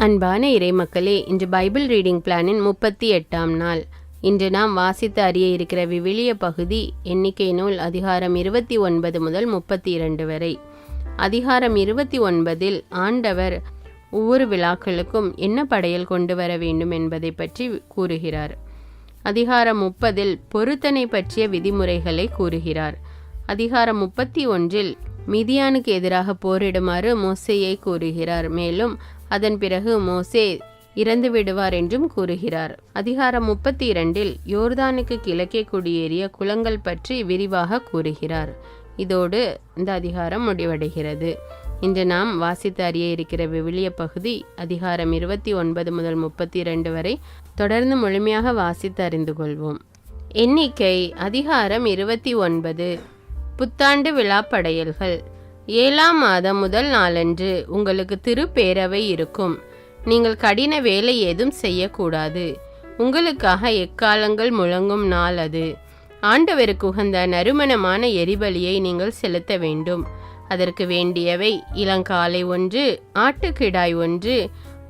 அன்பான இறைமக்களே, இன்று Bible reading பிளானின் 38ஆம் நாள். இன்று நாம் வாசித்து அறிய இருக்கிற விவிலிய பகுதி எண்ணிக்கை நூல் அதிகாரம் 29 முதல் 32 வரை. அதிகாரம் 29இல் ஆண்டவர் ஒவ்வொரு விழாக்களுக்கும் என்ன படையல் கொண்டு வர வேண்டும் என்பதை பற்றி கூறுகிறார். அதிகாரம் 30இல் பொருத்தனை பற்றிய விதிமுறைகளை கூறுகிறார். அதிகாரம் 31இல் மிதியானுக்கு எதிராக போரிடுமாறு மோசேயை கூறுகிறார். மேலும் அதன் பிறகு மோசே இறந்து விடுவார் என்றும் கூறுகிறார். அதிகாரம் 32இல் யோர்தானுக்கு கிழக்கே குடியேறிய குலங்கள் பற்றி விரிவாக கூறுகிறார். இதோடு இந்த அதிகாரம் முடிவடைகிறது. இன்று நாம் வாசித்து அறிய இருக்கிற விவிலிய பகுதி அதிகாரம் 29 முதல் 32 வரை. தொடர்ந்து முழுமையாக வாசித்து அறிந்து கொள்வோம். எண்ணிக்கை அதிகாரம் 29. புத்தாண்டு விழா படையல்கள். 7ஆம் மாதம் முதல் நாளன்று உங்களுக்கு திருப்பேரவை இருக்கும். நீங்கள் கடின வேலை ஏதும் செய்யக்கூடாது. உங்களுக்காக எக்காலங்கள் முழங்கும் நாள் அது. ஆண்டவருக்கு உகந்த நறுமணமான எரிபலியை நீங்கள் செலுத்த வேண்டும். அதற்கு வேண்டியவை இளங்காளை 1, ஆட்டுக்கிடாய் 1,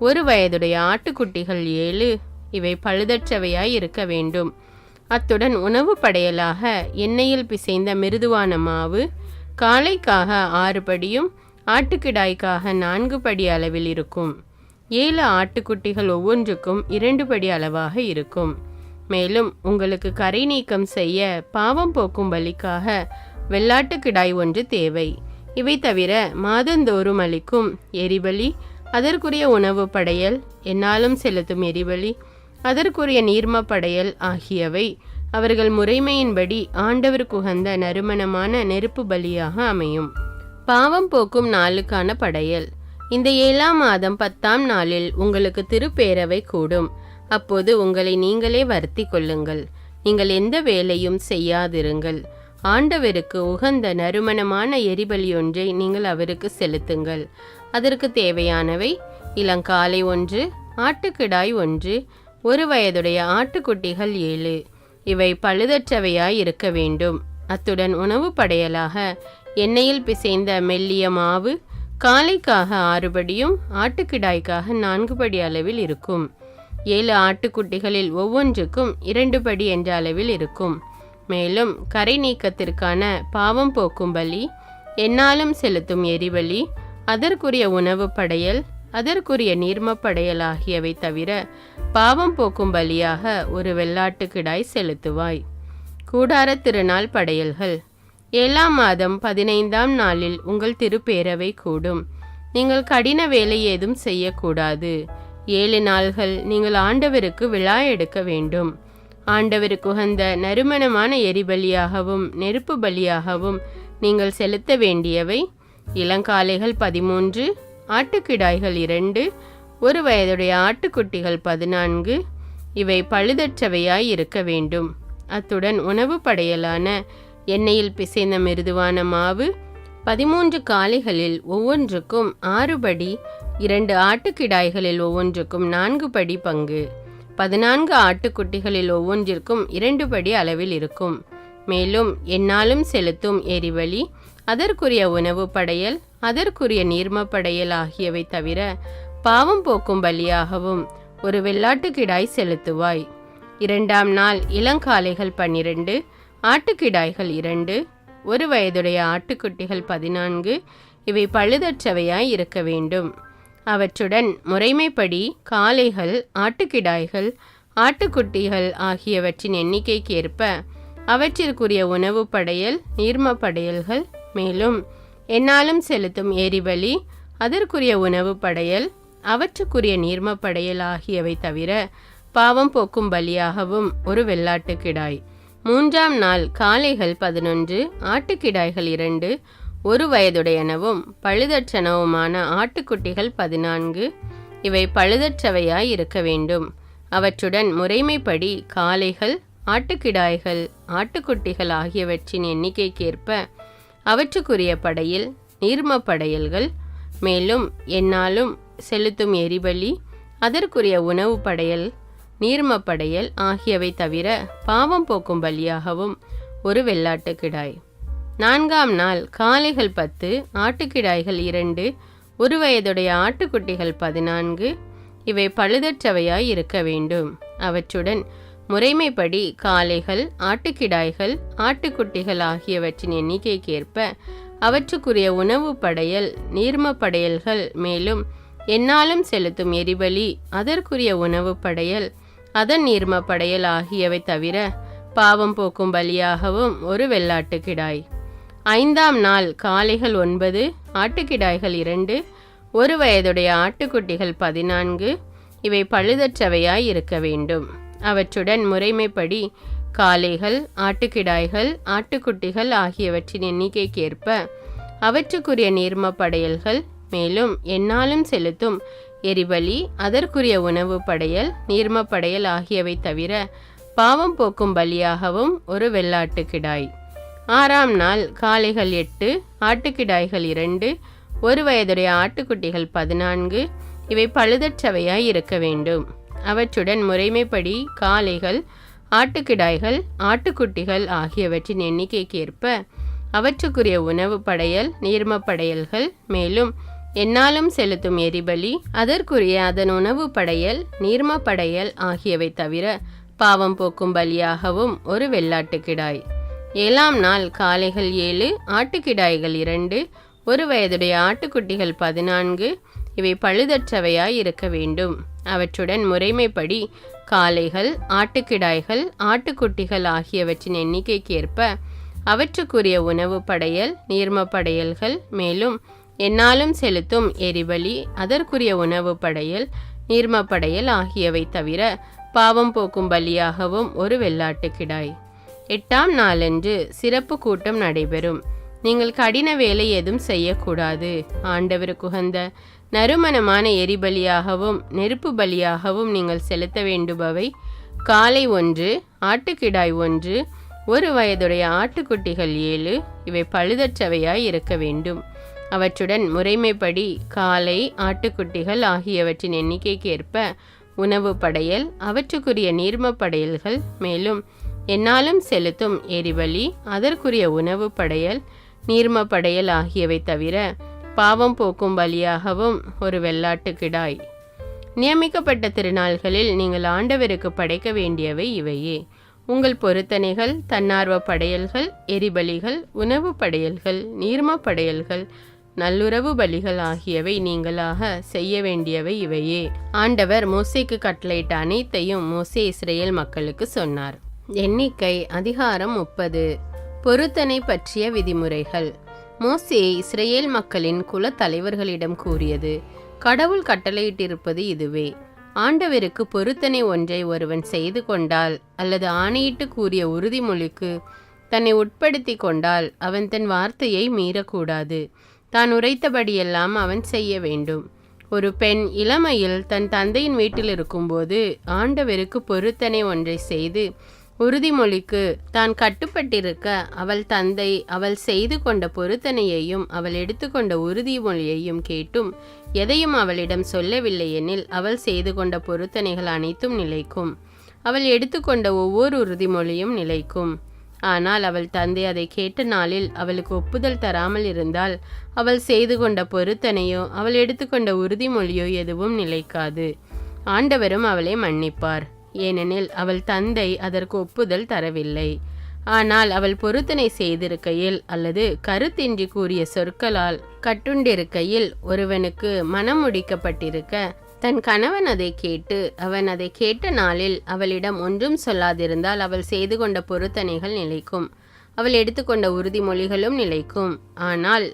1 வயதுடைய ஆட்டுக்குட்டிகள் 7. இவை பழுதற்றவையாய் இருக்க வேண்டும். அத்துடன் உணவு படையலாக எண்ணெயில் பிசைந்த மிருதுவான மாவு, காளைக்காக 6 படியும் ஆட்டுக்கிடாய்க்காக 4 படி அளவில் இருக்கும். 7 ஆட்டுக்குட்டிகள் ஒவ்வொன்றுக்கும் 2 படி அளவாக இருக்கும். மேலும் உங்களுக்கு கரை நீக்கம் செய்ய பாவம் போக்கும் பலிக்காக வெள்ளாட்டுக்கிடாய் 1 தேவை. இவை தவிர மாதந்தோறும் அளிக்கும் எரிபலி, அதற்குரிய உணவு படையல், எந்நாளும் செலுத்தும் எரிபலி, அதற்குரிய நீர்ம படையல் ஆகியவை அவர்கள் முறைமையின்படி ஆண்டவருக்கு உகந்த நறுமணமான நெருப்பு பலியாக அமையும். பாவம் போக்கும் நாளுக்கான படையல். இந்த 7ஆம் மாதம் 10ஆம் நாளில் உங்களுக்கு திருப்பேரவை கூடும். அப்போது உங்களை நீங்களே வருத்தி கொள்ளுங்கள். நீங்கள் எந்த வேலையும் செய்யாதிருங்கள். ஆண்டவருக்கு உகந்த நறுமணமான எரிபலி ஒன்றை நீங்கள் அவருக்கு செலுத்துங்கள். அதற்கு தேவையானவை இளங்காளை 1, ஆட்டுக்கிடாய் 1, 1 வயதுடைய ஆட்டுக்குட்டிகள் 7. இவை பழுதற்றவையாய் இருக்க வேண்டும். அத்துடன் உணவு படையலாக எண்ணெயில் பிசைந்த மெல்லிய மாவு, காளைக்காக 6 படியும் ஆட்டுக்கிடாய்க்காக 4 படி அளவில் இருக்கும். 7 ஆட்டுக்குட்டிகளில் ஒவ்வொன்றுக்கும் 2 படி என்ற அளவில் இருக்கும். மேலும் கரை நீக்கத்திற்கான பாவம் போக்கும் பலி, எந்நாளும் செலுத்தும் எரிபலி, அதற்குரிய உணவு படையல், அதற்குரிய நீர்ம படையல் ஆகியவை தவிர பாவம் போக்கும் பலியாக 1 வெள்ளாட்டுக்கிடாய் செலுத்துவாய். கூடார திருநாள் படையல்கள். 7ஆம் மாதம் 15ஆம் நாளில் உங்கள் திருப்பேரவை கூடும். நீங்கள் கடின வேலை ஏதும் செய்யக்கூடாது. 7 நாள்கள் நீங்கள் ஆண்டவருக்கு விழா எடுக்க வேண்டும். ஆண்டவருக்கு உகந்த நறுமணமான எரிபலியாகவும் நெருப்பு பலியாகவும் நீங்கள் செலுத்த வேண்டியவை இளங்காளைகள் 13, ஆட்டுக்கிடாய்கள் 2, 1 வயதுடைய ஆட்டுக்குட்டிகள் 14. இவை பழுதற்றவையாய் இருக்க வேண்டும். அத்துடன் உணவு படையலான எண்ணெயில் பிசைந்த மிருதுவான மாவு, 13 காளைகளில் ஒவ்வொன்றுக்கும் 6 படி, 2 ஆட்டுக்கிடாய்களில் ஒவ்வொன்றுக்கும் 4 படி பங்கு, 14 ஆட்டுக்குட்டிகளில் ஒவ்வொன்றிற்கும் 2 படி அளவில் இருக்கும். மேலும் எந்நாளும் செலுத்தும் எரிபலி, அதற்குரிய உணவு படையல், அதற்குரிய நீர்ம படையல் ஆகியவை தவிர பாவம் போக்கும் பலியாகவும் 1 வெள்ளாட்டுக்கிடாய் செலுத்துவாய். 2ஆம் நாள் இளங்காளைகள் 12, ஆட்டுக்கிடாய்கள் 2, 1 வயதுடைய ஆட்டுக்குட்டிகள் 14. இவை பழுதற்றவையாய் இருக்க வேண்டும். அவற்றுடன் முறைமைப்படி காளைகள், ஆட்டுக்கிடாய்கள், ஆட்டுக்குட்டிகள் ஆகியவற்றின் எண்ணிக்கைக்கேற்ப அவற்றிற்குரிய உணவு படையல், நீர்ம படையல்கள், மேலும் எந்நாளும் செலுத்தும் எரிபலி, அதற்குரிய உணவு படையல், அவற்றுக்குரிய நீர்ம படையல் ஆகியவை தவிர பாவம் போக்கும் பலியாகவும் 1 வெள்ளாட்டுக்கிடாய். 3ஆம் நாள் காளைகள் 11, ஆட்டுக்கிடாய்கள் 2, 1 வயதுடையனவும் பழுதற்றனவுமான ஆட்டுக்குட்டிகள் 14. இவை பழுதற்றவையாய் இருக்க வேண்டும். அவற்றுடன் முறைமைப்படி காளைகள், ஆட்டுக்கிடாய்கள், ஆட்டுக்குட்டிகள் ஆகியவற்றின் எண்ணிக்கைக்கேற்ப அவற்றுக்குரிய படையில், நீர்ம படையல்கள், மேலும் எந்நாளும் செலுத்தும் எரிபலி, அதற்குரிய உணவு படையல், நீர்ம படையல் ஆகியவை தவிர பாவம் போக்கும் பலியாகவும் 1 வெள்ளாட்டுக்கிடாய். 4ஆம் நாள் காளைகள் 10, ஆட்டுக்கிடாய்கள் 2, 1 வயதுடைய ஆட்டுக்குட்டிகள் 14. இவை பழுதற்றவையாய் இருக்க வேண்டும். அவற்றுடன் முறைமைப்படி காளைகள், ஆட்டுக்கிடாய்கள், ஆட்டுக்குட்டிகள் ஆகியவற்றின் எண்ணிக்கைக்கேற்ப அவற்றுக்குரிய உணவு படையல், நீர்ம படையல்கள், மேலும் எந்நாளும் செலுத்தும் எரிபலி, அதற்குரிய உணவு படையல், அதன் நீர்ம படையல் ஆகியவை தவிர பாவம் போக்கும் பலியாகவும் ஒரு வெள்ளாட்டுக்கிடாய். 5ஆம் நாள் காளைகள் 9, ஆட்டுக்கிடாய்கள் 2, 1 வயதுடைய ஆட்டுக்குட்டிகள் 14, இவை பழுதற்றவையாய் இருக்க வேண்டும். அவற்றுடன் முறைமைப்படி காளைகள், ஆட்டுக்கிடாய்கள், ஆட்டுக்குட்டிகள் ஆகியவற்றின் எண்ணிக்கைக்கேற்ப அவற்றுக்குரிய நீர்ம படையல்கள், மேலும் எந்நாளும் செலுத்தும் எரிபலி, அதற்குரிய உணவு படையல், நீர்ம படையல் ஆகியவை தவிர பாவம் போக்கும் பலியாகவும் ஒரு வெள்ளாட்டுக்கிடாய். 6ஆம் நாள் காளைகள் 8, ஆட்டுக்கிடாய்கள் 2, 1 வயதுடைய ஆட்டுக்குட்டிகள் 14, இவை பழுதற்றவையாய் இருக்க வேண்டும். அவற்றுடன் முறைமைப்படி காளைகள், ஆட்டுக்கிடாய்கள், ஆட்டுக்குட்டிகள் ஆகியவற்றின் எண்ணிக்கைக்கேற்ப அவற்றுக்குரிய உணவு படையல், நீர்ம படையல்கள், மேலும் எந்நாளும் செலுத்தும் எரிபலி, அதற்குரிய அதன் உணவு படையல், நீர்ம படையல் ஆகியவை தவிர பாவம் போக்கும் பலியாகவும் ஒரு வெள்ளாட்டுக்கிடாய். 7ஆம் நாள் காளைகள் 7, ஆட்டுக்கிடாய்கள் 2, 1 வயதுடைய ஆட்டுக்குட்டிகள் 14, இவை பழுதற்றவையாய் இருக்க வேண்டும். அவற்றுடன் முறைமைப்படி காளைகள், ஆட்டுக்கிடாய்கள், ஆட்டுக்குட்டிகள் ஆகியவற்றின் எண்ணிக்கைக்கேற்ப அவற்றுக்குரிய உணவு படையல், நீர்ம படையல்கள், மேலும் எந்நாளும் செலுத்தும் எரிபலி, அதற்குரிய உணவு படையல், நீர்ம படையல் ஆகியவை தவிர பாவம் போக்கும் பலியாகவும் ஒரு வெள்ளாட்டுக்கிடாய். 8ஆம் நாளன்று சிறப்பு கூட்டம் நடைபெறும். நீங்கள் கடின வேலை எதுவும் செய்யக்கூடாது. ஆண்டவருக்கு உகந்த நறுமணமான எரிபலியாகவும் நெருப்பு பலியாகவும் நீங்கள் செலுத்த வேண்டுபவை காளை 1, ஆட்டுக்கிடாய் 1, 1 வயதுடைய ஆட்டுக்குட்டிகள் 7, இவை பழுதற்றவையாய் இருக்க வேண்டும். அவற்றுடன் முறைமைப்படி காளை, ஆட்டுக்குட்டிகள் ஆகியவற்றின் எண்ணிக்கைக்கேற்ப உணவு படையல், அவற்றுக்குரிய நீர்ம படையல்கள், மேலும் எந்நாளும் செலுத்தும் எரிபலி, அதற்குரிய உணவு படையல், நீர்ம படையல் ஆகியவை தவிர பாவம் போக்கும் பலியாகவும் ஒரு வெள்ளாட்டுக்கிடாய். நியமிக்கப்பட்ட திருநாள்களில் நீங்கள் ஆண்டவருக்கு படைக்க வேண்டியவை இவையே: உங்கள் பொருத்தனைகள், தன்னார்வ படையல்கள், எரிபலிகள், உணவு படையல்கள், நீர்ம படையல்கள், நல்லுறவு பலிகள் ஆகியவை நீங்களாக செய்ய வேண்டியவை இவையே. ஆண்டவர் மோசேக்கு கட்டளையிட்ட அனைத்தையும் மோசே இஸ்ரேல் மக்களுக்கு சொன்னார். எண்ணிக்கை அதிகாரம் 30. பொருத்தனை பற்றிய விதிமுறைகள். மோசே இஸ்ரேல் மக்களின் குல தலைவர்களிடம் கூறியது: கடவுள் கட்டளையிட்டிருப்பது இதுவே: ஆண்டவருக்கு பொருத்தனை ஒன்றை ஒருவன் செய்து கொண்டால் அல்லது ஆணையிட்டு கூறிய உறுதிமொழிக்கு தன்னை உட்படுத்தி கொண்டால் அவன் தன் வார்த்தையை மீறக்கூடாது. தான் உரைத்தபடியெல்லாம் அவன் செய்ய வேண்டும். ஒரு பெண் இளமையில் தன் தந்தையின் வீட்டில் இருக்கும்போது ஆண்டவருக்கு பொருத்தனை ஒன்றை செய்து உறுதிமொழிக்கு தான் கட்டுப்பட்டிருக்க அவள் தந்தை அவள் செய்து கொண்ட பொருத்தனையையும் அவள் எடுத்துக்கொண்ட உறுதிமொழியையும் கேட்டும் எதையும் அவளிடம் சொல்லவில்லை எனில் அவள் செய்து கொண்ட பொருத்தனைகள் அனைத்தும் நிலைக்கும். அவள் எடுத்துக்கொண்ட ஒவ்வொரு உறுதிமொழியும் நிலைக்கும். ஆனால் அவள் தந்தை அதை கேட்ட நாளில் அவளுக்கு ஒப்புதல் தராமல் இருந்தால் அவள் செய்து கொண்ட பொருத்தனையோ அவள் எடுத்துக்கொண்ட உறுதிமொழியோ எதுவும் நிலைக்காது. ஆண்டவரும் அவளை மன்னிப்பார், ஏனெனில் அவள் தந்தை அதற்கு ஒப்புதல் தரவில்லை. ஆனால் அவள் பொருத்தனை செய்திருக்கையில் அல்லது கருத்தின்றி கூறிய சொற்களால் கட்டுண்டிருக்கையில் ஒருவனுக்கு மனம் முடிக்கப்பட்டிருக்க தன் கணவன் அதை கேட்டு அவன் அதை கேட்ட நாளில் அவளிடம் ஒன்றும் சொல்லாதிருந்தால் அவள் செய்து கொண்ட பொருத்தனைகள் நிலைக்கும். அவள் எடுத்துக்கொண்ட உறுதிமொழிகளும் நிலைக்கும். ஆனால்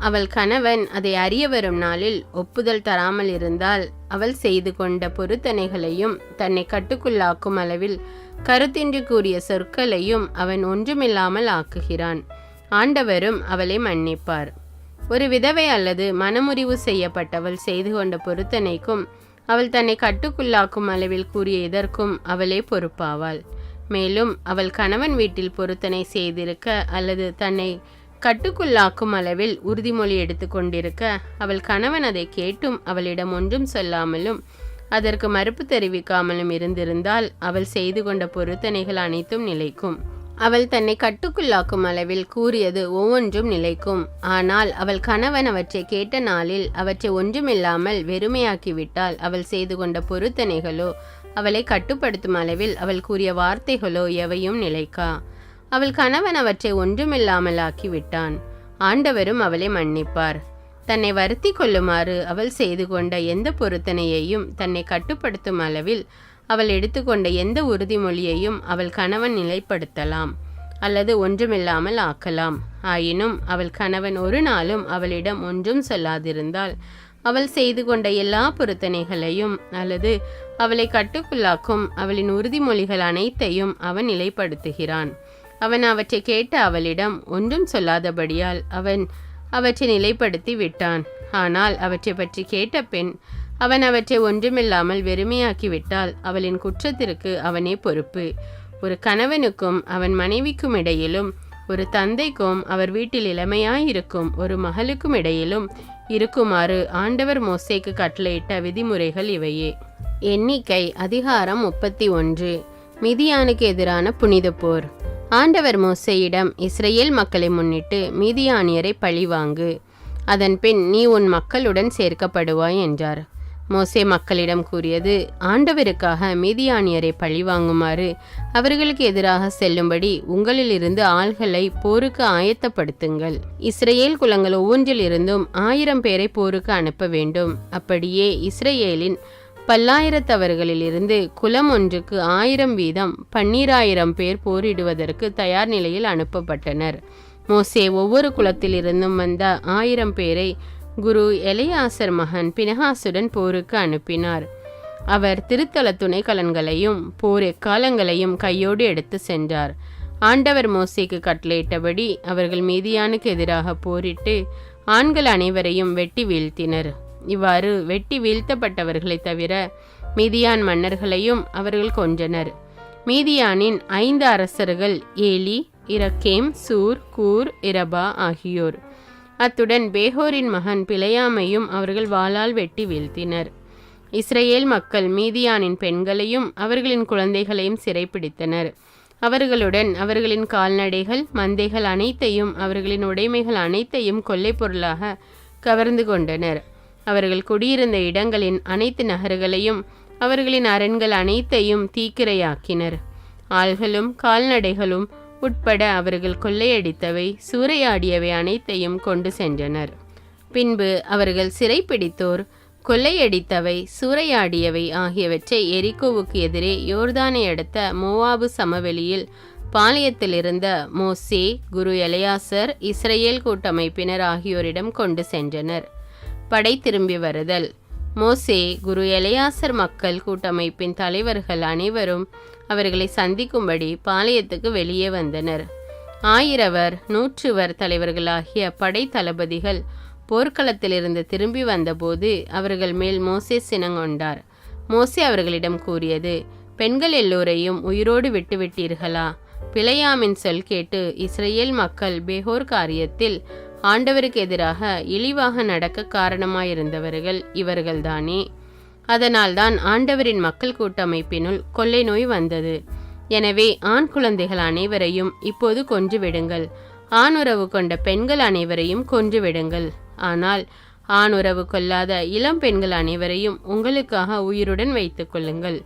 அவள் கணவன் அதை அறிய வரும் நாளில் ஒப்புதல் தராமல் இருந்தால் அவள் செய்து கொண்ட பொருத்தனைகளையும் தன்னை கட்டுக்குள்ளாக்கும் அளவில் கருத்தின்றி கூறிய சொற்களையும் அவன் ஒன்றுமில்லாமல் ஆக்குகிறான். ஆண்டவரும் அவளை மன்னிப்பார். ஒரு விதவை அல்லது மனமுறிவு செய்யப்பட்டவள் செய்து கொண்ட பொருத்தனைக்கும் அவள் தன்னை கட்டுக்குள்ளாக்கும் அளவில் கூறிய இதற்கும் அவளே பொறுப்பாவாள். மேலும் அவள் கணவன் வீட்டில் பொருத்தனை செய்திருக்க அல்லது தன்னை கட்டுக்குள்ளாக்கும் அளவில் உறுதிமொழி எடுத்து கொண்டிருக்க அவள் கணவன் அதை கேட்டும் அவளிடம் ஒன்றும் சொல்லாமலும் அதற்கு மறுப்பு தெரிவிக்காமலும் இருந்திருந்தால் அவள் செய்து கொண்ட பொருத்தனைகள் அனைத்தும் நிலைக்கும். அவள் தன்னை கட்டுக்குள்ளாக்கும் அளவில் கூறியது ஒவ்வொன்றும் நிலைக்கும். ஆனால் அவள் கணவன் அவற்றை கேட்ட நாளில் அவற்றை ஒன்றுமில்லாமல் வெறுமையாக்கிவிட்டால் அவள் செய்து கொண்ட பொருத்தனைகளோ அவளை கட்டுப்படுத்தும் அளவில் அவள் கூறிய வார்த்தைகளோ எவையும் நிலைக்கா. அவள் கணவன் அவற்றை ஒன்றுமில்லாமல் ஆக்கிவிட்டான். ஆண்டவரும் அவளை மன்னிப்பார். தன்னை வருத்தி கொள்ளுமாறு அவள் செய்து கொண்ட எந்த பொருத்தனையையும் தன்னை கட்டுப்படுத்தும் அளவில் அவள் எடுத்துக்கொண்ட எந்த உறுதிமொழியையும் அவள் கணவன் நிலைப்படுத்தலாம் அல்லது ஒன்றுமில்லாமல் ஆக்கலாம். ஆயினும் அவள் கணவன் ஒரு நாளும் அவளிடம் ஒன்றும் சொல்லாதிருந்தால் அவள் செய்து கொண்ட எல்லா பொருத்தனைகளையும் அல்லது அவளை கட்டுக்குள்ளாக்கும் அவளின் உறுதிமொழிகள் அனைத்தையும் அவன் நிலைப்படுத்துகிறான். அவன் அவற்றை கேட்ட அவளிடம் ஒன்றும் சொல்லாதபடியால் அவன் அவற்றை நிலைப்படுத்தி விட்டான். ஆனால் அவற்றை பற்றி கேட்ட பெண் அவன் அவற்றை ஒன்றுமில்லாமல் வெறுமையாக்கிவிட்டால் அவளின் குற்றத்திற்கு அவனே பொறுப்பு. ஒரு கணவனுக்கும் அவன் மனைவிக்கும் இடையிலும் ஒரு தந்தைக்கும் அவர் வீட்டில் இளமையாயிருக்கும் ஒரு மகளுக்கும் இடையிலும் இருக்குமாறு ஆண்டவர் மோசேக்கு கட்டளையிட்ட விதிமுறைகள் இவையே. எண்ணிக்கை அதிகாரம் 31. மீதியானுக்கு எதிரான புனித போர். ஆண்டவர் மோசேயிடம், இஸ்ரேல் மக்களை முன்னிட்டு மீதியானியரை பழிவாங்கு, அதன் பின் நீ உன் மக்களுடன் சேர்க்கப்படுவாய் என்றார். மோசே மக்களிடம் கூறியது, ஆண்டவருக்காக மீதியானியரை பழிவாங்குமாறு அவர்களுக்கு எதிராக செல்லும்படி உங்களிலிருந்து ஆள்களை போருக்கு ஆயத்தப்படுத்துங்கள். இஸ்ரேல் குலங்கள் ஒவ்வொன்றிலிருந்தும் 1000 பேரை போருக்கு அனுப்ப வேண்டும். அப்படியே இஸ்ரேலின் பல்லாயிரத்தவர்களிலிருந்து குலம் ஒன்றுக்கு 1000 வீதம் 12000 பேர் போரிடுவதற்கு தயார் நிலையில் அனுப்பப்பட்டனர். மோசே ஒவ்வொரு குலத்திலிருந்தும் வந்த 1000 பேரை குரு எலியாசர் மகன் பினகாசுடன் போருக்கு அனுப்பினார். அவர் திருத்தல துணைக்கலன்களையும் போர் எக்காலங்களையும் கையோடு எடுத்து சென்றார். ஆண்டவர் மோசேக்கு கட்டளையிட்டபடி அவர்கள் மீதியானுக்கு எதிராக போரிட்டு ஆண்கள் அனைவரையும் வெட்டி வீழ்த்தினர். இவ்வாறு வெட்டி வீழ்த்தப்பட்டவர்களை தவிர மீதியான் மன்னர்களையும் அவர்கள் கொன்றனர். மீதியானின் 5 அரசர்கள் ஏலி, இரக்கேம், சூர், கூர், இரபா ஆகியோர். அத்துடன் பேகோரின் மகன் பிழையாமையும் அவர்கள் வாளால் வெட்டி வீழ்த்தினர். இஸ்ரேல் மக்கள் மீதியானின் பெண்களையும் அவர்களின் குழந்தைகளையும் சிறைப்பிடித்தனர். அவர்களுடன் அவர்களின் கால்நடைகள், மந்தைகள் அனைத்தையும் அவர்களின் உடைமைகள் அனைத்தையும் கொள்ளை பொருளாக கவர்ந்து கொண்டனர். அவர்கள் குடியிருந்த இடங்களின் அனைத்து நகர்களையும் அவர்களின் அரண்கள் அனைத்தையும் தீக்கிரையாக்கினர். ஆள்களும் கால்நடைகளும் உட்பட அவர்கள் கொள்ளையடித்தவை, சூறையாடியவை அனைத்தையும் கொண்டு சென்றனர். பின்பு அவர்கள் சிறைப்பிடித்தோர் கொள்ளையடித்தவை, சூறையாடியவை ஆகியவற்றை எரிகோவுக்கு எதிரே யோர்தானை அடுத்த மோவாபு சமவெளியில் பாளையத்தில் இருந்த மோசே, குரு எலியாசர், இஸ்ரேல் கூட்டமைப்பினர் ஆகியோரிடம் கொண்டு சென்றனர். படை திரும்பி வருதல். மோசே, குரு எலியாசர் மக்கள் கூட்டமைப்பின் தலைவர்கள் அனைவரும் அவர்களை சந்திக்கும்படி பாளையத்துக்கு வெளியே வந்தனர். 1000 100 தலைவர்களாகிய படை தளபதிகள் போர்க்களத்திலிருந்து திரும்பி வந்தபோது அவர்கள் மேல் மோசே சினங்கொண்டார். மோசே அவர்களிடம் கூறியது, பெண்கள் எல்லோரையும் உயிரோடு விட்டுவிட்டீர்களா? பிழையாமின் சொல் கேட்டு இஸ்ரேல் மக்கள் பேகோர் காரியத்தில் ஆண்டவருக்கு எதிராக இழிவாக நடக்க காரணமாயிருந்தவர்கள் இவர்கள்தானே. அதனால்தான் ஆண்டவரின் மக்கள் கூட்டமைப்பினுள் கொள்ளை நோய் வந்தது. எனவே ஆண் குழந்தைகள் அனைவரையும் இப்போது கொன்றுவிடுங்கள், ஆண் உறவு கொண்ட பெண்கள் அனைவரையும் கொன்றுவிடுங்கள். ஆனால் ஆண் உறவு கொள்ளாத இளம் பெண்கள் அனைவரையும் உங்களுக்காக உயிருடன் வைத்துக் கொள்ளுங்கள்.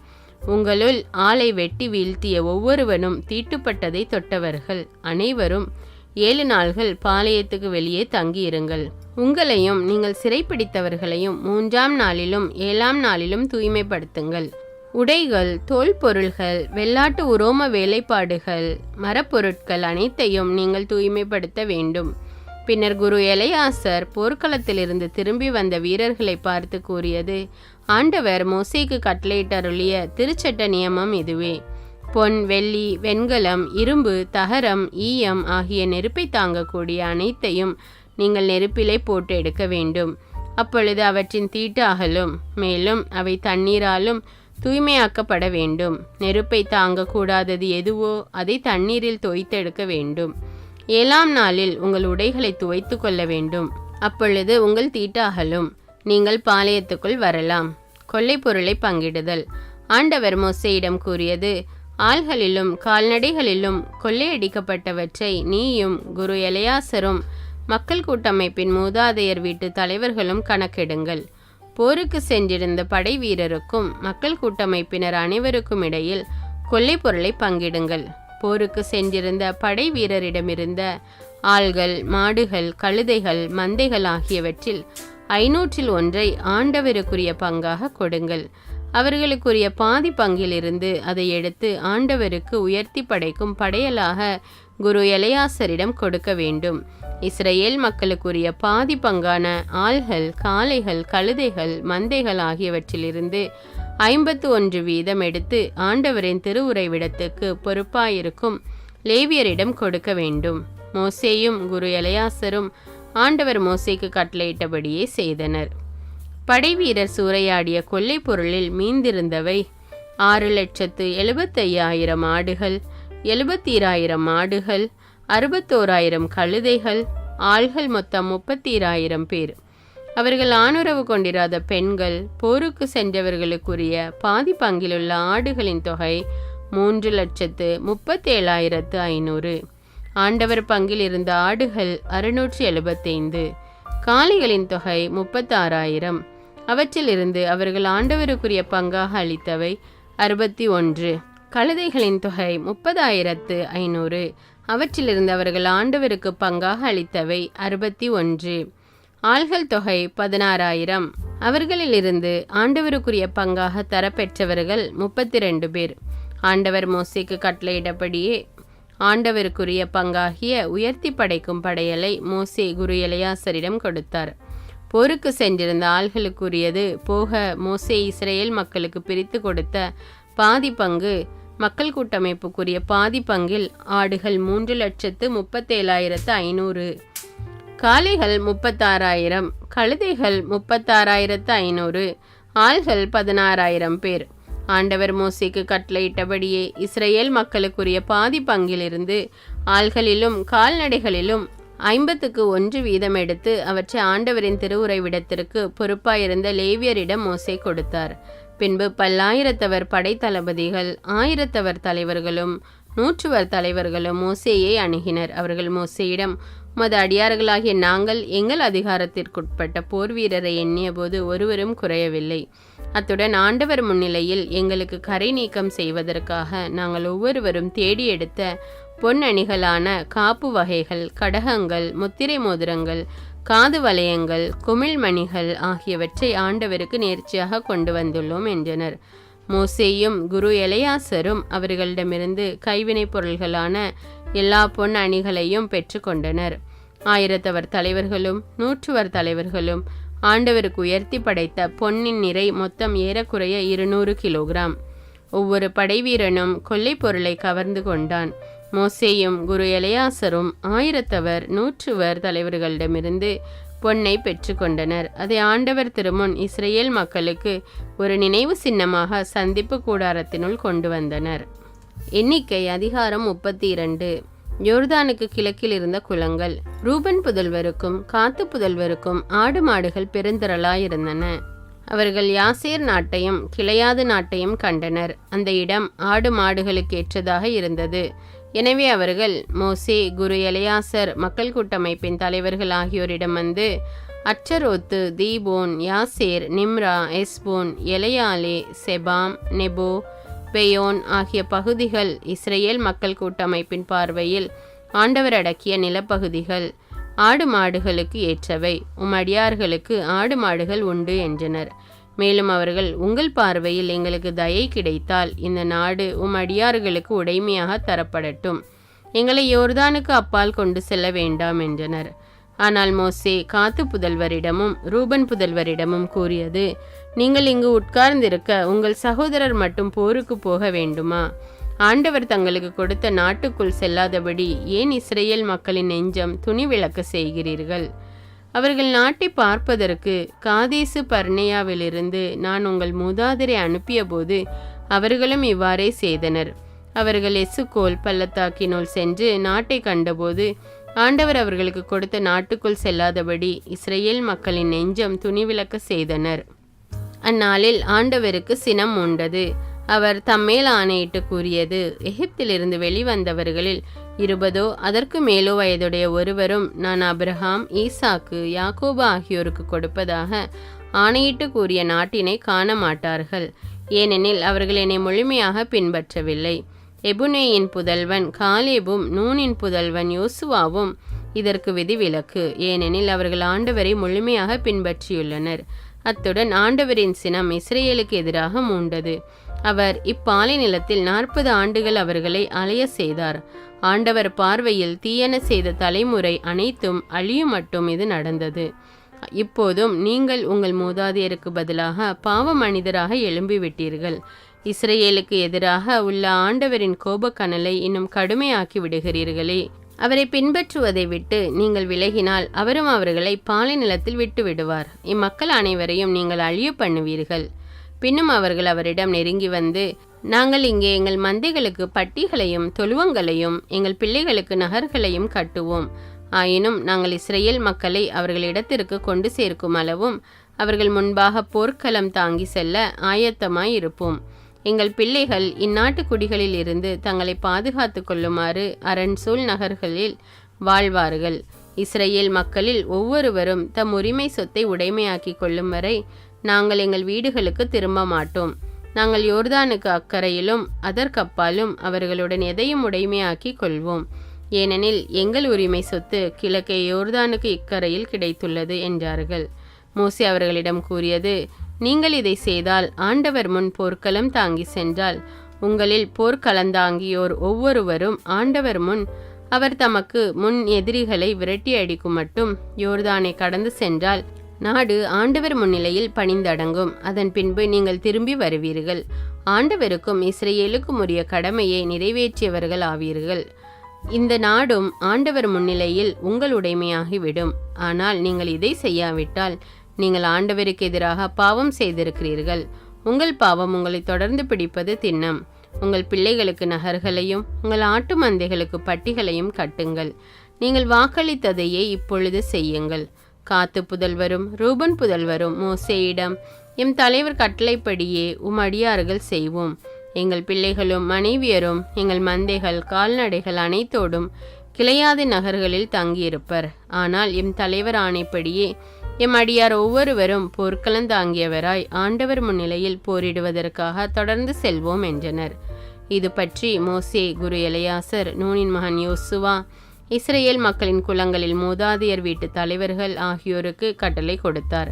உங்களுள் ஆளை வெட்டி வீழ்த்திய ஒவ்வொருவனும் தீட்டுப்பட்டதை தொட்டவர்கள் அனைவரும் 7 நாள்கள் பாளையத்துக்கு வெளியே தங்கியிருங்கள். உங்களையும் நீங்கள் சிறைப்பிடித்தவர்களையும் 3ஆம் நாளிலும் 7ஆம் நாளிலும் தூய்மைப்படுத்துங்கள். உடைகள், தோல் பொருள்கள், வெள்ளாட்டு உரோம வேலைப்பாடுகள், மரப்பொருட்கள் அனைத்தையும் நீங்கள் தூய்மைப்படுத்த வேண்டும். பின்னர் குரு எலியாசர் போர்க்களத்திலிருந்து திரும்பி வந்த வீரர்களை பார்த்து கூறியது, ஆண்டவர் மோசேக்கு கட்டளையிட்டருளிய திருச்சட்ட நியமம் இதுவே. பொன், வெள்ளி, வெண்கலம், இரும்பு, தகரம், ஈயம் ஆகிய நெருப்பை தாங்கக்கூடிய அனைத்தையும் நீங்கள் நெருப்பிலே போட்டு எடுக்க வேண்டும். அப்பொழுது அவற்றின் தீட்டு அகலும். மேலும் அவை தண்ணீராலும் தூய்மையாக்கப்பட வேண்டும். நெருப்பை தாங்கக்கூடாதது எதுவோ அதை தண்ணீரில் தோய்த்தெடுக்க வேண்டும். 7ஆம் நாளில் உங்கள் உடைகளை துவைத்து கொள்ள வேண்டும். அப்பொழுது உங்கள் தீட்டு அகலும். நீங்கள் பாளையத்துக்குள் வரலாம். கொள்ளை பொருளை பங்கிடுதல். ஆண்டவர் மோசேயிடம் கூறியது, ஆள்களிலும் கால்நடைகளிலும் கொள்ளையடிக்கப்பட்டவற்றை நீயும் குரு எலையாசரும் மக்கள் கூட்டமைப்பின் மூதாதையர் வீட்டு தலைவர்களும் கணக்கெடுங்கள். போருக்கு சென்றிருந்த படை வீரருக்கும் மக்கள் கூட்டமைப்பினர் அனைவருக்கும் இடையில் கொள்ளை பொருளை பங்கிடுங்கள். போருக்கு சென்றிருந்த படை வீரரிடமிருந்த ஆள்கள், மாடுகள், கழுதைகள், மந்தைகள் ஆகியவற்றில் 500 ஆண்டவருக்குரிய பங்காக கொடுங்கள். அவர்களுக்குரிய பாதி பங்கிலிருந்து அதை எடுத்து ஆண்டவருக்கு உயர்த்தி படைக்கும் படையலாக குரு எலையாசரிடம் கொடுக்க வேண்டும். இஸ்ரேல் மக்களுக்குரிய பாதி பங்கான ஆள்கள், காளைகள், கழுதைகள், மந்தைகள் ஆகியவற்றிலிருந்து 51% எடுத்து ஆண்டவரின் திருவுறைவிடத்துக்கு பொறுப்பாயிருக்கும் லேவியரிடம் கொடுக்க வேண்டும். மோசேயும் குரு எலையாசரும் ஆண்டவர் மோசேக்கு கட்டளையிட்டபடியே செய்தனர். படைவீரர் சூறையாடிய கொள்ளை பொருளில் மீந்திருந்தவை 6,75,000 ஆடுகள், 72,000 மாடுகள், 61,000 கழுதைகள், ஆள்கள் மொத்தம் 32,000 பேர். அவர்கள் ஆணுறவு கொண்டிராத பெண்கள். போருக்கு சென்றவர்களுக்குரிய பாதி பங்கிலுள்ள ஆடுகளின் தொகை 3,37,500. ஆண்டவர் பங்கில் இருந்த ஆடுகள் 675. காளைகளின் தொகை 36,000. அவற்றிலிருந்து அவர்கள் ஆண்டவருக்குரிய பங்காக அளித்தவை 61. கழுதைகளின் தொகை 30,500. அவற்றிலிருந்து அவர்கள் ஆண்டவருக்கு பங்காக அளித்தவை 61. ஆள்கள் தொகை 16,000. அவர்களிலிருந்து ஆண்டவருக்குரிய பங்காக தரப்பெற்றவர்கள் 32 பேர். ஆண்டவர் மோசேக்கு கட்டளையிடபடியே ஆண்டவருக்குரிய பங்காகிய உயர்த்தி படைக்கும் படையலை மோசே குரு எலையாசரிடம் கொடுத்தார். போருக்கு சென்றிருந்த ஆள்களுக்குரியது போக மோசே இஸ்ரேல் மக்களுக்கு பிரித்து கொடுத்த பாதி பங்கு, மக்கள் கூட்டமைப்புக்குரிய பாதி பங்கில் ஆடுகள் 3,37,500, காளைகள் 36,000, கழுதைகள் 36,500, ஆள்கள் 16,000 பேர். ஆண்டவர் மோசேக்கு கட்டளையிட்டபடியே இஸ்ரேல் மக்களுக்குரிய பாதி பங்கிலிருந்து ஆள்களிலும் கால்நடைகளிலும் 51% எடுத்து அவற்றை ஆண்டவரின் திருவுறைவிடத்திற்கு பொறுப்பாயிருந்த லேவியரிடம் மோசே கொடுத்தார். பின்பு 10,000 படைத்தளபதிகள், 1000 தலைவர்களும் 100 தலைவர்களும் மோசேயை அணுகினர். அவர்கள் மோசேயிடம், உமது அடியார்களாகிய நாங்கள் எங்கள் அதிகாரத்திற்குட்பட்ட போர் வீரரை எண்ணிய போது ஒருவரும் குறையவில்லை. அத்துடன் ஆண்டவர் முன்னிலையில் எங்களுக்கு கரை நீக்கம் செய்வதற்காக நாங்கள் ஒவ்வொருவரும் தேடி எடுத்த பொன் அணிகளான காப்பு வகைகள், கடகங்கள், முத்திரை மோதிரங்கள், காது வளையங்கள், குமிழ்மணிகள் ஆகியவற்றை ஆண்டவருக்கு நேர்ச்சியாக கொண்டு வந்துள்ளோம் என்றனர். மோசேயும் குரு எலையாசரும் அவர்களிடமிருந்து கைவினைப் பொருள்களான எல்லா பொன் அணிகளையும் பெற்று கொண்டனர். 1000 தலைவர்களும் 100 தலைவர்களும் ஆண்டவருக்கு உயர்த்தி படைத்த பொன்னின் நிறை மொத்தம் ஏறக்குறைய 200 கிலோகிராம். ஒவ்வொரு படைவீரனும் கொள்ளை பொருளை கவர்ந்து கொண்டான். மோசேயும் குரு எலையாசரும் 1000 100 தலைவர்களிடமிருந்து பொன்னை பெற்று கொண்டனர். அதை ஆண்டவர் திருமுன் இஸ்ரேல் மக்களுக்கு ஒரு நினைவு சின்னமாக சந்திப்பு கூடாரத்தினுள் கொண்டு வந்தனர். எண்ணிக்கை அதிகாரம் 32. யோர்தானுக்கு கிழக்கில் இருந்த குளங்கள். ரூபன் புதல்வருக்கும் காத்து புதல்வருக்கும் ஆடு மாடுகள் பெருந்திரளாயிருந்தன. அவர்கள் யாசேர் நாட்டையும் கிளையாது நாட்டையும் கண்டனர். அந்த இடம் ஆடு மாடுகளுக்கு ஏற்றதாக இருந்தது. எனவே அவர்கள் மோசே, குரு எலையாசர், மக்கள் கூட்டமைப்பின் தலைவர்கள் ஆகியோரிடம் வந்து, அச்சரோத்து, தீபோன், யாசேர், நிம்ரா, எஸ்போன், எலையாலே, செபாம், நெபோ, பெயோன் ஆகிய பகுதிகள் இஸ்ரேல் மக்கள் கூட்டமைப்பின் பார்வையில் ஆண்டவர் அடக்கிய நிலப்பகுதிகள், ஆடு மாடுகளுக்கு ஏற்றவை. அடியார்களுக்கு ஆடு மாடுகள் உண்டு என்றனர். மேலும் அவர்கள், உங்கள் பார்வையில் எங்களுக்கு தயை கிடைத்தால் இந்த நாடு அடியார்களுக்கு உடைமையாக தரப்படட்டும், எங்களை யோர்தானுக்கு அப்பால் கொண்டு செல்ல வேண்டாம் என்றனர். ஆனால் மோசே காத்து புதல்வரிடமும் ரூபன் புதல்வரிடமும் கூறியது, நீங்கள் இங்கு உட்கார்ந்திருக்க உங்கள் சகோதரர் மட்டும் போருக்கு போக வேண்டுமா? ஆண்டவர் தங்களுக்கு கொடுத்த நாட்டுக்குள் செல்லாதபடி ஏன் இஸ்ரேல் மக்களின் நெஞ்சம் துணிவிளக்க செய்கிறீர்கள்? அவர்கள் நாட்டை பார்ப்பதற்கு காதேசு பர்னேயாவிலிருந்து நான் உங்கள் மூதாதையரை அனுப்பிய போது அவர்களும் இவ்வாறே செய்தனர். அவர்கள் எசுக்கோல் பள்ளத்தாக்கினுள் சென்று நாட்டை கண்டபோது ஆண்டவர் அவர்களுக்கு கொடுத்த நாட்டுக்குள் செல்லாதபடி இஸ்ரேல் மக்களின் நெஞ்சம் துணிவிளக்க செய்தனர். அந்நாளில் ஆண்டவருக்கு சினம் உண்டது. அவர் தம்மேல் ஆணையிட்டு கூறியது, எகிப்திலிருந்து வெளிவந்தவர்களில் 20 அதற்கு மேலோ வயதுடைய ஒருவரும் நான் ஆபிரகாம், ஈசாக்கு, யாக்கோபு ஆகியோருக்கு கொடுப்பதாக ஆணையிட்டு கூறிய நாட்டினை காண மாட்டார்கள். ஏனெனில் அவர்கள் என்னை முழுமையாக பின்பற்றவில்லை. எபுனேயின் புதல்வன் காலேபும் நூனின் புதல்வன் யோசுவாவும் இதற்கு விதிவிலக்கு. ஏனெனில் அவர்கள் ஆண்டவரை முழுமையாக பின்பற்றியுள்ளனர். அத்துடன் ஆண்டவரின் சினம் இஸ்ரேலுக்கு எதிராக மூண்டது. அவர் இப்பாலை நிலத்தில் 40 ஆண்டுகள் அவர்களை அலைய செய்தார். ஆண்டவர் பார்வையில் தீயன செய்த தலைமுறை அனைத்தும் அழியும் மட்டும் இது நடந்தது. இப்போதும் நீங்கள் உங்கள் மூதாதையருக்கு பதிலாக பாவ மனிதராக எழும்பிவிட்டீர்கள். இஸ்ரேலுக்கு எதிராக உள்ள ஆண்டவரின் கோபக்கனலை இன்னும் கடுமையாக்கி விடுகிறீர்களே. அவரை பின்பற்றுவதை விட்டு நீங்கள் விலகினால் அவரும் அவர்களை பாலை நிலத்தில் விட்டு விடுவார். இம்மக்கள் அனைவரையும் நீங்கள் அழிய பண்ணுவீர்கள். பின்னும் அவர்கள் அவரிடம் நெருங்கி வந்து, நாங்கள் இங்கே எங்கள் மந்தைகளுக்கு பட்டிகளையும் தொழுவங்களையும் எங்கள் பிள்ளைகளுக்கு நகர்களையும் கட்டுவோம். ஆயினும் நாங்கள் இஸ்ரேல் மக்களை அவர்களிடத்திற்கு கொண்டு சேர்க்கும் அளவும் அவர்கள் முன்பாக போர்க்களம் தாங்கி செல்ல ஆயத்தமாய் இருப்போம். எங்கள் பிள்ளைகள் இந்நாட்டு குடிகளில் இருந்து தங்களை பாதுகாத்து கொள்ளுமாறு அரண்சூழ் நகர்களில் வாழ்வார்கள். இஸ்ரேல் மக்களில் ஒவ்வொருவரும் தம் உரிமை சொத்தை உடைமையாக்கி கொள்ளும் வரை நாங்கள் எங்கள் வீடுகளுக்கு திரும்ப மாட்டோம். நாங்கள் யோர்தானுக்கு அக்கறையிலும் அதற்கப்பாலும் அவர்களுடன் எதையும் உடைமையாக்கி கொள்வோம். ஏனெனில் எங்கள் உரிமை சொத்து கிழக்கே யோர்தானுக்கு இக்கரையில் கிடைத்துள்ளது என்றார்கள். மோசே அவர்களிடம் கூறியது, நீங்கள் இதை செய்தால் ஆண்டவர் முன் போர்க்களம் தாங்கி சென்றால் உங்களில் போர்க்களந்தாங்கியோர் ஒவ்வொருவரும் ஆண்டவர் முன் அவர் தமக்கு முன் எதிரிகளை விரட்டி அடிக்கும் மட்டும் யோர்தானை கடந்து சென்றால் நாடு ஆண்டவர் முன்னிலையில் பணிந்தடங்கும். அதன் பின்பு நீங்கள் திரும்பி வருவீர்கள். ஆண்டவருக்கும் இஸ்ரேலுக்கும் உரிய கடமையை நிறைவேற்றியவர்கள் ஆவீர்கள். இந்த நாடும் ஆண்டவர் முன்னிலையில் உங்களுடைமையாகிவிடும். ஆனால் நீங்கள் இதை செய்யாவிட்டால் நீங்கள் ஆண்டவருக்கு எதிராக பாவம் செய்திருக்கிறீர்கள். உங்கள் பாவம் உங்களை தொடர்ந்து பிடிப்பது திண்ணம். உங்கள் பிள்ளைகளுக்கு நகர்களையும் உங்கள் ஆட்டு மந்தைகளுக்கு பட்டிகளையும் கட்டுங்கள். நீங்கள் வாக்களித்ததையே இப்பொழுது செய்யுங்கள். காத்து புதல்வரும் ரூபன் புதல்வரும் மோசேயிடம், எம் தலைவர் கட்டளைப்படியே அடியார்கள் செய்வோம். எங்கள் பிள்ளைகளும் மனைவியரும் எங்கள் மந்தைகள் கால்நடைகள் அனைத்தோடும் கிளையாத நகர்களில் தங்கியிருப்பர். ஆனால் எம் தலைவர் ஆணைப்படியே எம் அடியார் ஒவ்வொருவரும் போர்க்களந்தாங்கியவராய் ஆண்டவர் முன்னிலையில் போரிடுவதற்காக தொடர்ந்து செல்வோம் என்றனர். இது பற்றி மோசே குரு எலையாசர், நூனின் மகன் யோசுவா, இஸ்ரேல் மக்களின் குலங்களில் மூதாதையர் வீட்டு தலைவர்கள் ஆகியோருக்கு கட்டளை கொடுத்தார்.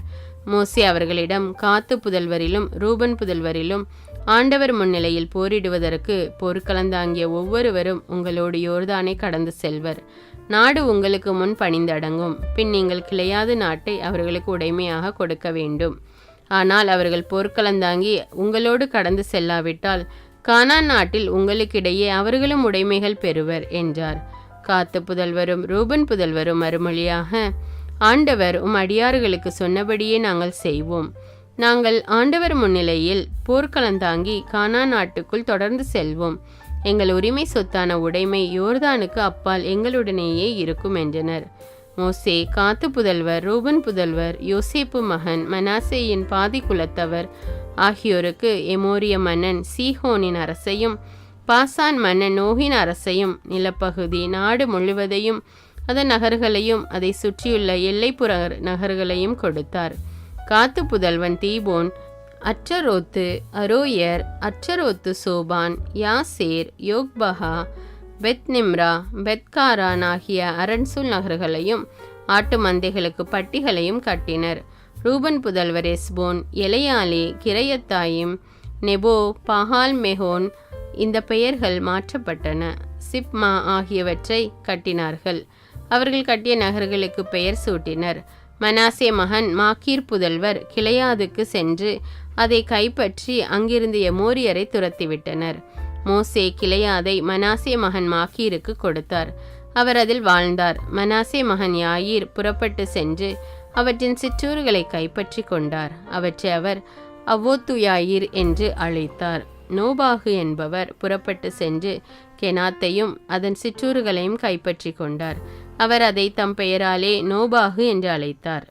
மோசே அவர்களிடம், காத்து புதல்வரிலும் ரூபன் புதல்வரிலும் ஆண்டவர் முன்னிலையில் போரிடுவதற்கு போர்க்களந்தாங்கிய ஒவ்வொருவரும் உங்களோடு யோர்தானை கடந்து செல்வர். நாடு உங்களுக்கு முன் பணிந்தடங்கும். பின் நீங்கள் கிளையாது நாட்டை அவர்களுக்கு உடைமையாக கொடுக்க வேண்டும். ஆனால் அவர்கள் போர்க்களந்தாங்கி உங்களோடு கடந்து செல்லாவிட்டால் கானான் நாட்டில் உங்களுக்கிடையே அவர்களும் உடைமைகள் பெறுவர் என்றார். காத்து புதல்வரும் ரூபன் புதல்வரும் மறுமொழியாக, ஆண்டவர் அடியார்களுக்கு சொன்னபடியே நாங்கள் செய்வோம். நாங்கள் ஆண்டவர் முன்னிலையில் போர்க்களந்தாங்கி கானான் நாட்டுக்குள் தொடர்ந்து செல்வோம். எங்கள் உரிமை சொத்தான உடைமை யோர்தானுக்கு அப்பால் எங்களுடனேயே இருக்கும் என்றனர். மோசே காத்து புதல்வர் ரூபன் புதல்வர் யோசேப்பு மகன் மனாசேயின் பாதி குலத்தவர் ஆகியோருக்கு எமோரிய மன்னன் சீஹோனின் அரசையும் பாசான் மன்னன் நோகின் அரசையும் நிலப்பகுதி நாடு முழுவதையும் அதன் நகர்களையும் அதை சுற்றியுள்ள எல்லைப்புற நகர்களையும் கொடுத்தார். காத்து புதல்வன் தீபோன், அற்றரோத்து, அரோயர், அற்றரோத்து சோபான், யாசேர், யோக்பஹா, பெத் நிம்ரா, பெத்காரான் ஆகிய அரண்சூல் நகர்களையும் ஆட்டு மந்தைகளுக்கு பட்டிகளையும் கட்டினர். ரூபன் புதல்வர் எஸ்போன், எலையாலே, கிரையத்தாயிம், நெபோ, பஹால் மெஹோன் இந்த பெயர்கள் மாற்றப்பட்டன. சிப்மா ஆகியவற்றை கட்டினார்கள். அவர்கள் கட்டிய நகர்களுக்கு பெயர் சூட்டினர். மனாசே மகன் மாக்கீர் புதல்வர் கிளையாதுக்கு சென்று அதை கைப்பற்றி அங்கிருந்து எமோரியரை துரத்திவிட்டனர். மோசே கிளையாதை மனாசே மகன் மாக்கீருக்கு கொடுத்தார். அவர் அதில் வாழ்ந்தார். மனாசே மகன் யாயீர் புறப்பட்டு சென்று அவற்றின் சிற்றூர்களை கைப்பற்றி கொண்டார். அவற்றை அவர் அவ்வோத்து யாயீர் என்று அழைத்தார். நோபாகு என்பவர் புறப்பட்டு சென்று கெனாத்தையும் அதன் சிற்றூர்களையும் கைப்பற்றி கொண்டார். அவர் அதை தம் பெயராலே நோபாகு என்று அழைத்தார்.